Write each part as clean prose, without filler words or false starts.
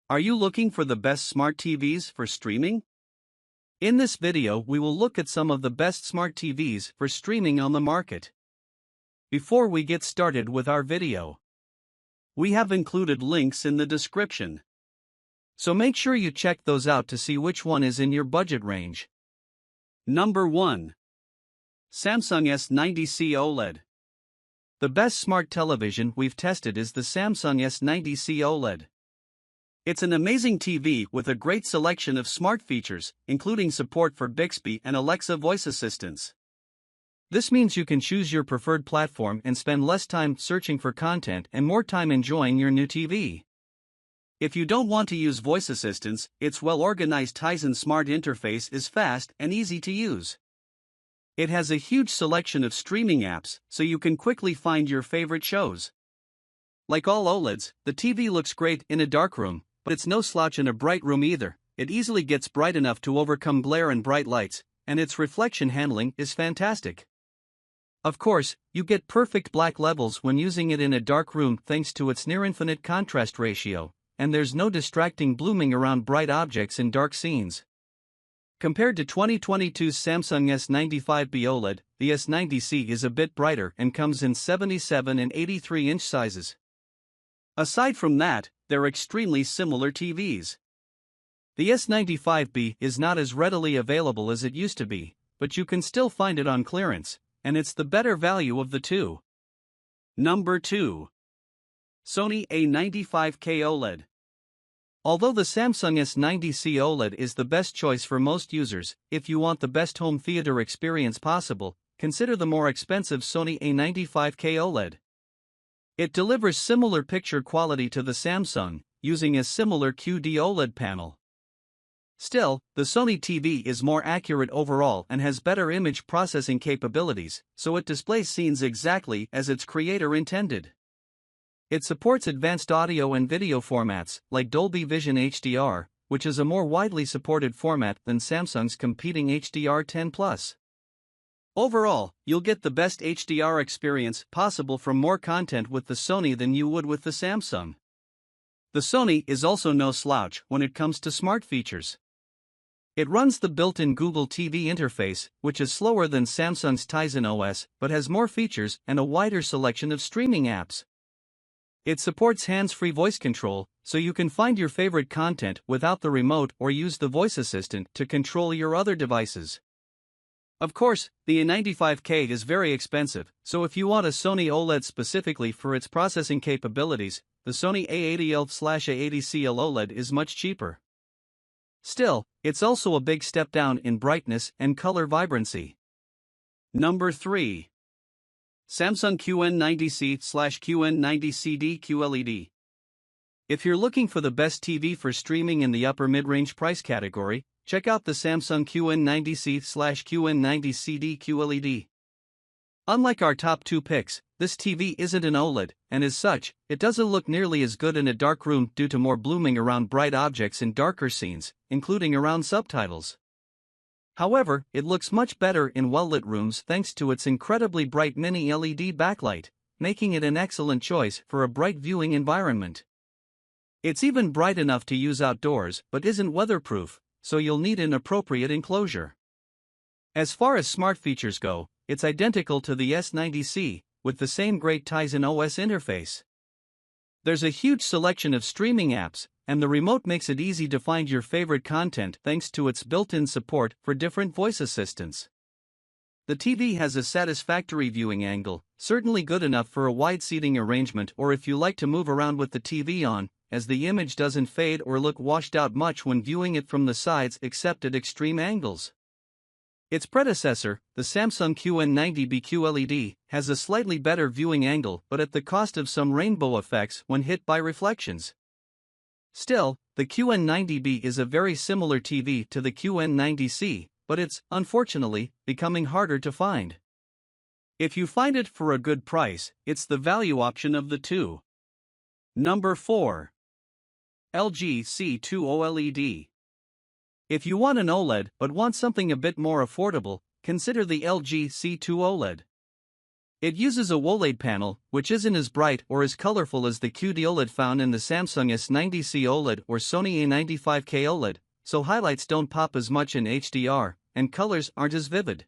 Are you looking for the best smart TVs for streaming? In this video, we will look at some of the best smart TVs for streaming on the market. Before we get started with our video, we have included links in the description, so make sure you check those out to see which one is in your budget range. Number 1. Samsung S90C OLED. The best smart television we've tested is the Samsung S90C OLED. It's an amazing TV with a great selection of smart features, including support for Bixby and Alexa voice assistants. This means you can choose your preferred platform and spend less time searching for content and more time enjoying your new TV. If you don't want to use voice assistants, its well-organized Hisense smart interface is fast and easy to use. It has a huge selection of streaming apps, so you can quickly find your favorite shows. Like all OLEDs, the TV looks great in a dark room, but it's no slouch in a bright room either. It easily gets bright enough to overcome glare and bright lights, and its reflection handling is fantastic. Of course, you get perfect black levels when using it in a dark room thanks to its near-infinite contrast ratio, and there's no distracting blooming around bright objects in dark scenes. Compared to 2022's Samsung S95B OLED, the S90C is a bit brighter and comes in 77 and 83-inch sizes. Aside from that, they're extremely similar TVs. The S95B is not as readily available as it used to be, but you can still find it on clearance, and it's the better value of the two. Number 2. Sony A95K OLED. Although the Samsung S90C OLED is the best choice for most users, if you want the best home theater experience possible, consider the more expensive Sony A95K OLED. It delivers similar picture quality to the Samsung, using a similar QD-OLED panel. Still, the Sony TV is more accurate overall and has better image processing capabilities, so it displays scenes exactly as its creator intended. It supports advanced audio and video formats, like Dolby Vision HDR, which is a more widely supported format than Samsung's competing HDR10+. Overall, you'll get the best HDR experience possible from more content with the Sony than you would with the Samsung. The Sony is also no slouch when it comes to smart features. It runs the built-in Google TV interface, which is slower than Samsung's Tizen OS but has more features and a wider selection of streaming apps. It supports hands-free voice control, so you can find your favorite content without the remote or use the voice assistant to control your other devices. Of course, the A95K is very expensive, so if you want a Sony OLED specifically for its processing capabilities, the Sony A80L/A80CL OLED is much cheaper. Still, it's also a big step down in brightness and color vibrancy. Number 3. Samsung QN90C/QN90CD QLED. If you're looking for the best TV for streaming in the upper mid-range price category, check out the Samsung QN90C/QN90CD QLED. Unlike our top two picks, this TV isn't an OLED, and as such, it doesn't look nearly as good in a dark room due to more blooming around bright objects in darker scenes, including around subtitles. However, it looks much better in well-lit rooms thanks to its incredibly bright mini LED backlight, making it an excellent choice for a bright viewing environment. It's even bright enough to use outdoors but isn't weatherproof, so you'll need an appropriate enclosure. As far as smart features go, it's identical to the S90C, with the same great Tizen OS interface. There's a huge selection of streaming apps, and the remote makes it easy to find your favorite content thanks to its built-in support for different voice assistants. The TV has a satisfactory viewing angle, certainly good enough for a wide seating arrangement or if you like to move around with the TV on, as the image doesn't fade or look washed out much when viewing it from the sides except at extreme angles. Its predecessor, the Samsung QN90B QLED, has a slightly better viewing angle but at the cost of some rainbow effects when hit by reflections. Still, the QN90B is a very similar TV to the QN90C, but it's, unfortunately, becoming harder to find. If you find it for a good price, it's the value option of the two. Number 4. LG C2 OLED. If you want an OLED but want something a bit more affordable, consider the LG C2 OLED. It uses a OLED panel, which isn't as bright or as colorful as the QD OLED found in the Samsung S90C OLED or Sony A95K OLED, so highlights don't pop as much in HDR, and colors aren't as vivid.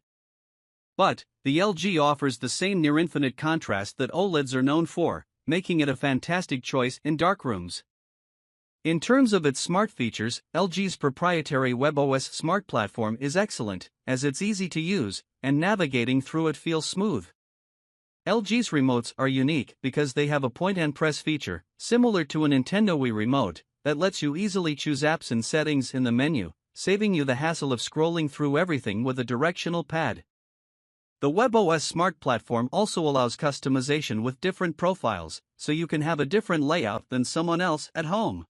But, the LG offers the same near-infinite contrast that OLEDs are known for, making it a fantastic choice in dark rooms. In terms of its smart features, LG's proprietary WebOS smart platform is excellent, as it's easy to use, and navigating through it feels smooth. LG's remotes are unique because they have a point-and-press feature, similar to a Nintendo Wii remote, that lets you easily choose apps and settings in the menu, saving you the hassle of scrolling through everything with a directional pad. The WebOS smart platform also allows customization with different profiles, so you can have a different layout than someone else at home.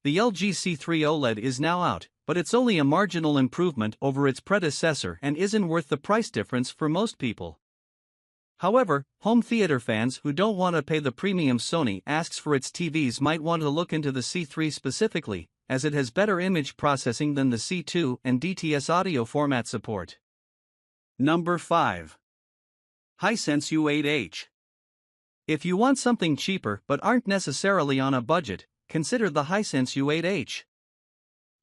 The LG C3 OLED is now out, but it's only a marginal improvement over its predecessor and isn't worth the price difference for most people. However, home theater fans who don't want to pay the premium Sony asks for its TVs might want to look into the C3 specifically, as it has better image processing than the C2 and DTS audio format support. Number 5. Hisense U8H. If you want something cheaper but aren't necessarily on a budget, consider the Hisense U8H.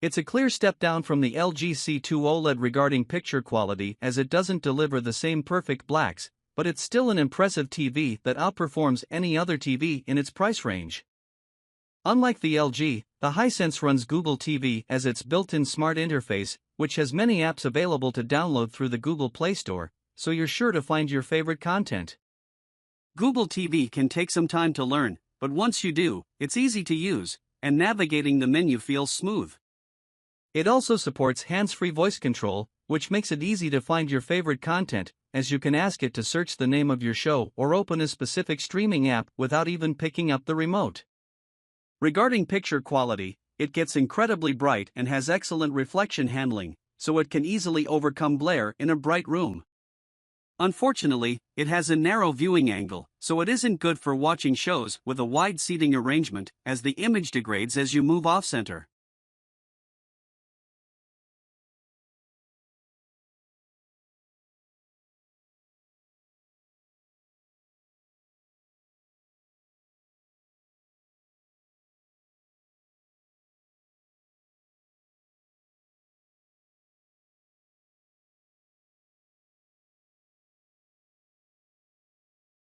It's a clear step down from the LG C2 OLED regarding picture quality, as it doesn't deliver the same perfect blacks, but it's still an impressive TV that outperforms any other TV in its price range. Unlike the LG, the Hisense runs Google TV as its built-in smart interface, which has many apps available to download through the Google Play Store, so you're sure to find your favorite content. Google TV can take some time to learn, but once you do, it's easy to use, and navigating the menu feels smooth. It also supports hands-free voice control, which makes it easy to find your favorite content, as you can ask it to search the name of your show or open a specific streaming app without even picking up the remote. Regarding picture quality, it gets incredibly bright and has excellent reflection handling, so it can easily overcome glare in a bright room. Unfortunately, it has a narrow viewing angle, so it isn't good for watching shows with a wide seating arrangement, as the image degrades as you move off-center.